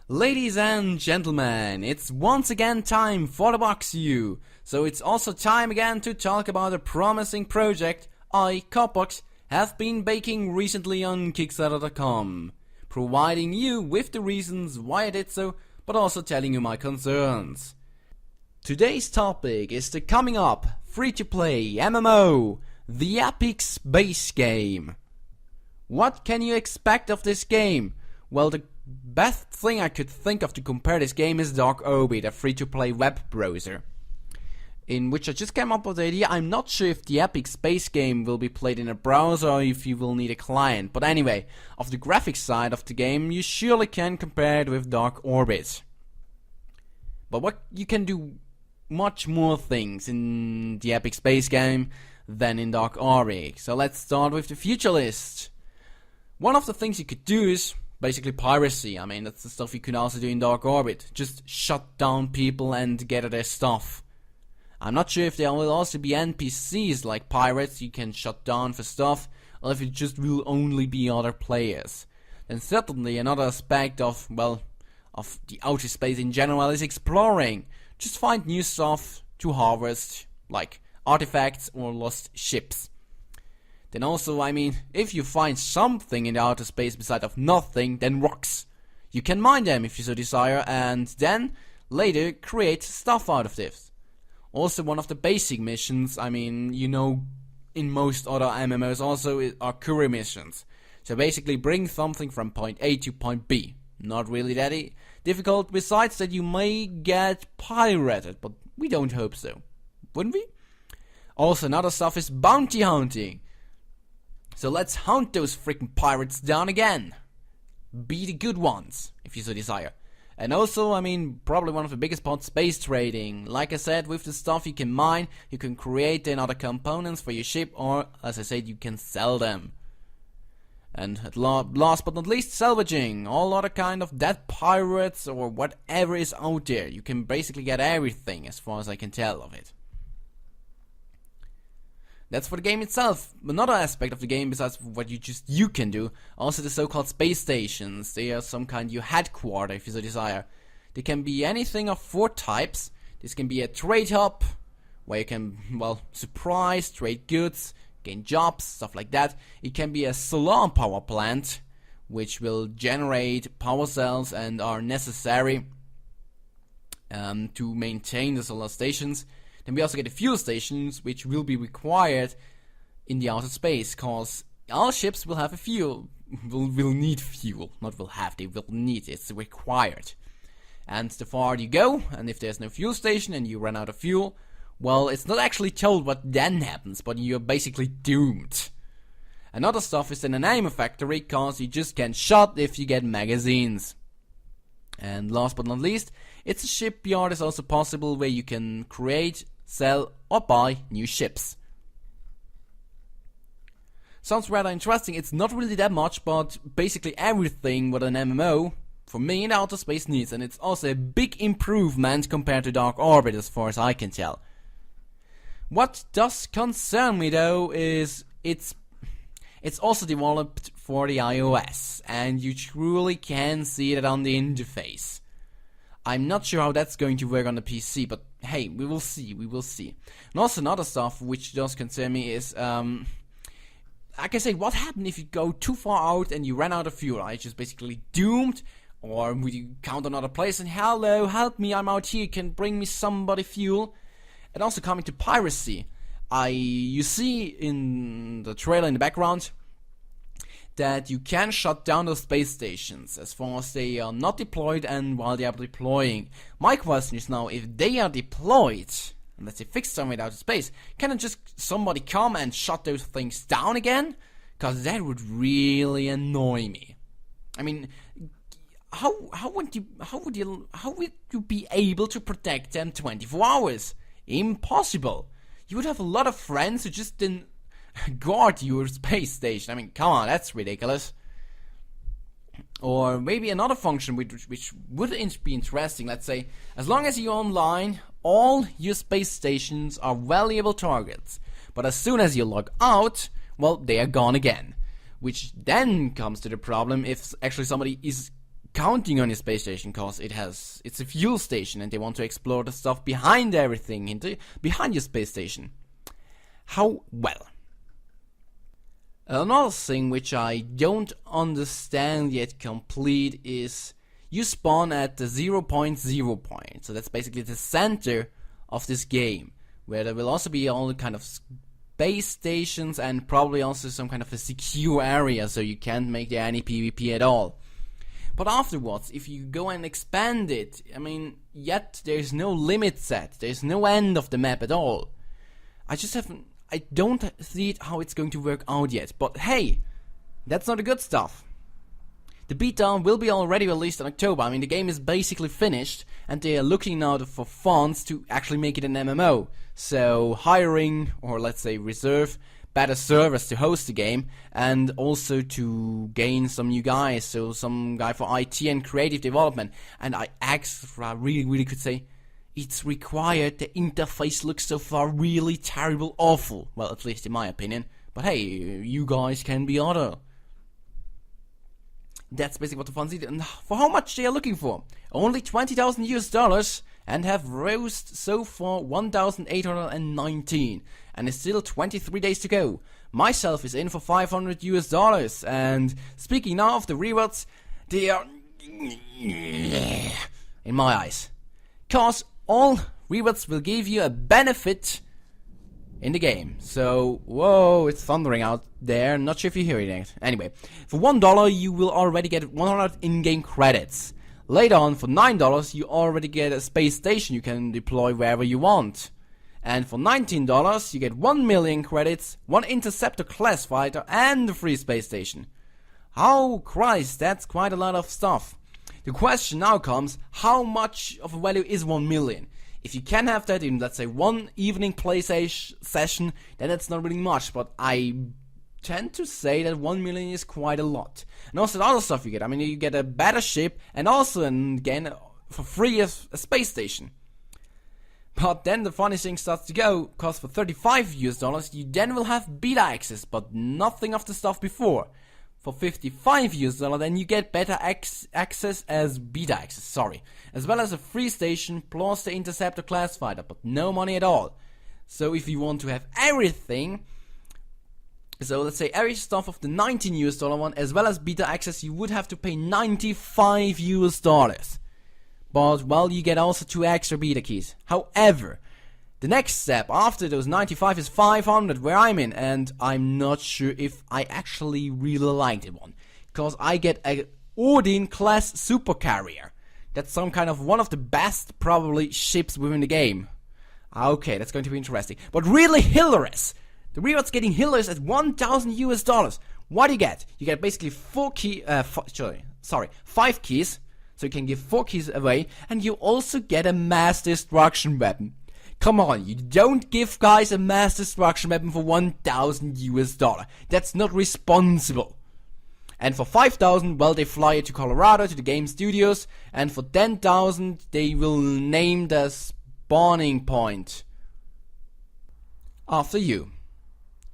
Ladies and gentlemen, it's once again time for the boxview. So it's also time again to talk about a promising project I, Corbbox, have been baking recently on Kickstarter.com, providing you with the reasons why I did so, but also telling you my concerns. Today's topic is the coming up free-to-play MMO, the Epic Space Game. What can you expect of this game? Well, the best thing I could think of to compare this game is Dark Orbit, a free-to-play web browser, in which I just came up with the idea. I'm not sure if the Epic Space Game will be played in a browser or if you will need a client, but anyway, of the graphics side of the game, you surely can compare it with Dark Orbit. But what you can do much more things in the Epic Space Game than in Dark Orbit. So let's start with the future list. One of the things you could do is basically piracy. I mean, that's the stuff you can also do in Dark Orbit. Just shut down people and gather their stuff. I'm not sure if there will also be NPCs like pirates you can shut down for stuff, or if it just will only be other players. Then certainly another aspect of, well, of the outer space in general is exploring. Just find new stuff to harvest, like artifacts or lost ships. Then also, I mean, if you find something in the outer space beside of nothing, then rocks. You can mine them if you so desire, and then later create stuff out of this. Also, one of the basic missions, I mean, you know, in most other MMOs also are courier missions. So basically bring something from point A to point B. Not really that difficult, besides that you may get pirated, but we don't hope so. Wouldn't we? Also, another stuff is bounty hunting. So let's hunt those freaking pirates down again. Be the good ones, if you so desire. And also, I mean, probably one of the biggest parts, space trading. Like I said, with the stuff you can mine, you can create then other components for your ship, or, as I said, you can sell them. And at last but not least, salvaging. All other kind of dead pirates or whatever is out there. You can basically get everything, as far as I can tell of it. That's for the game itself. Another aspect of the game, besides what you can do, also the so-called space stations. They are some kind of your headquarters, if you so desire. They can be anything of 4 types. This can be a trade hub, where you can, well, surprise, trade goods, gain jobs, stuff like that. It can be a solar power plant, which will generate power cells and are necessary to maintain the solar stations. Then we also get the fuel stations, which will be required in the outer space, cause all ships will have a fuel, will need fuel, not will have, they will need, it's required. And the farther you go, and if there's no fuel station and you run out of fuel, well, it's not actually told what then happens, but you're basically doomed. Another stuff is in an ammo factory, cause you just can't shot if you get magazines. And last but not least, it's a shipyard is also possible where you can create, sell or buy new ships. Sounds rather interesting. It's not really that much, but basically everything what an MMO for me in outer space needs, and it's also a big improvement compared to Dark Orbit as far as I can tell. What does concern me though is it's also developed for the iOS, and you truly can see that on the interface. I'm not sure how that's going to work on the PC, but hey, we will see. And also another stuff which does concern me is, like I say, what happens if you go too far out and you run out of fuel? Are you just basically doomed? Or would you count another place and hello, help me, I'm out here, can bring me somebody fuel? And also coming to piracy, you see in the trailer in the background that you can shut down those space stations as far as they are not deployed and while they are deploying. My question is now, if they are deployed, and let's say fixed somewhere out of space, can just somebody come and shut those things down again? Cause that would really annoy me. I mean, how would you be able to protect them 24 hours? Impossible. You would have a lot of friends who just didn't guard your space station. I mean, come on, that's ridiculous. Or maybe another function which would be interesting. Let's say, as long as you're online, all your space stations are valuable targets. But as soon as you log out, well, they are gone again. Which then comes to the problem if actually somebody is counting on your space station because it's a fuel station and they want to explore the stuff behind everything, behind your space station. How well? Another thing which I don't understand yet complete is you spawn at the 0.0 point. So that's basically the center of this game, where there will also be all kind of space stations and probably also some kind of a secure area, so you can't make there any PvP at all. But afterwards, if you go and expand it, I mean, yet there's no limit set, there's no end of the map at all. I don't see how it's going to work out yet, but hey, that's not the good stuff. The beta will be already released in October. I mean, the game is basically finished, and they are looking now for funds to actually make it an MMO. So hiring, or let's say reserve, better servers to host the game, and also to gain some new guys, so some guy for IT and creative development. And I extra really could say, it's required. The interface looks so far really terrible, awful. Well, at least in my opinion. But hey, you guys can be other. That's basically what the fans need. And for how much they are looking for? Only $20,000 and have rosed so far 1,819. And it's still 23 days to go. Myself is in for $500 and speaking now of the rewards, they are in my eyes. Cause all rewards will give you a benefit in the game. So, whoa, it's thundering out there. Not sure if you're hearing it. Anyway, for $1 you will already get 100 in-game credits. Later on, for $9 you already get a space station you can deploy wherever you want. And for $19 you get 1 million credits, 1 interceptor class fighter and a free space station. Oh Christ, that's quite a lot of stuff. The question now comes, how much of a value is 1 million? If you can have that in, let's say, one evening play session, then that's not really much, but I tend to say that 1 million is quite a lot. And also the other stuff you get, I mean, you get a better ship, and also, again, for free, a space station. But then the funny thing starts to go, because for $35 you then will have beta access, but nothing of the stuff before. For $55 then you get better access as beta access, as well as a free station plus the interceptor class fighter, but no money at all. So if you want to have everything, so let's say every stuff of the $19 one as well as beta access, you would have to pay $95. But well, you get also 2 extra beta keys. However, the next step after those 95 is 500, where I'm in, and I'm not sure if I actually really liked it one. Because I get a Odin class supercarrier. That's some kind of one of the best, probably, ships within the game. Okay, that's going to be interesting. But really hilarious. The reward's getting hilarious at $1,000. What do you get? You get basically 5 keys. So you can give 4 keys away, and you also get a mass destruction weapon. Come on, you don't give guys a mass destruction weapon for $1,000. That's not responsible. And for 5,000, well, they fly it to Colorado, to the game studios. And for 10,000, they will name the spawning point after you.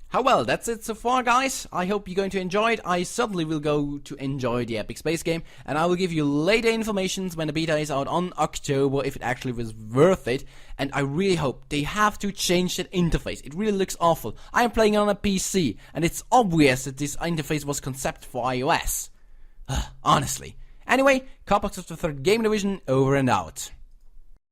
How well, that's it so far, guys. I hope you're going to enjoy it. I certainly will go to enjoy the epic space game, and I will give you later information when the beta is out on October if it actually was worth it. And I really hope they have to change that interface. It really looks awful. I am playing on a PC, and it's obvious that this interface was conceived for iOS. Honestly. Anyway, Corbbox of the 3rd Game Division, over and out.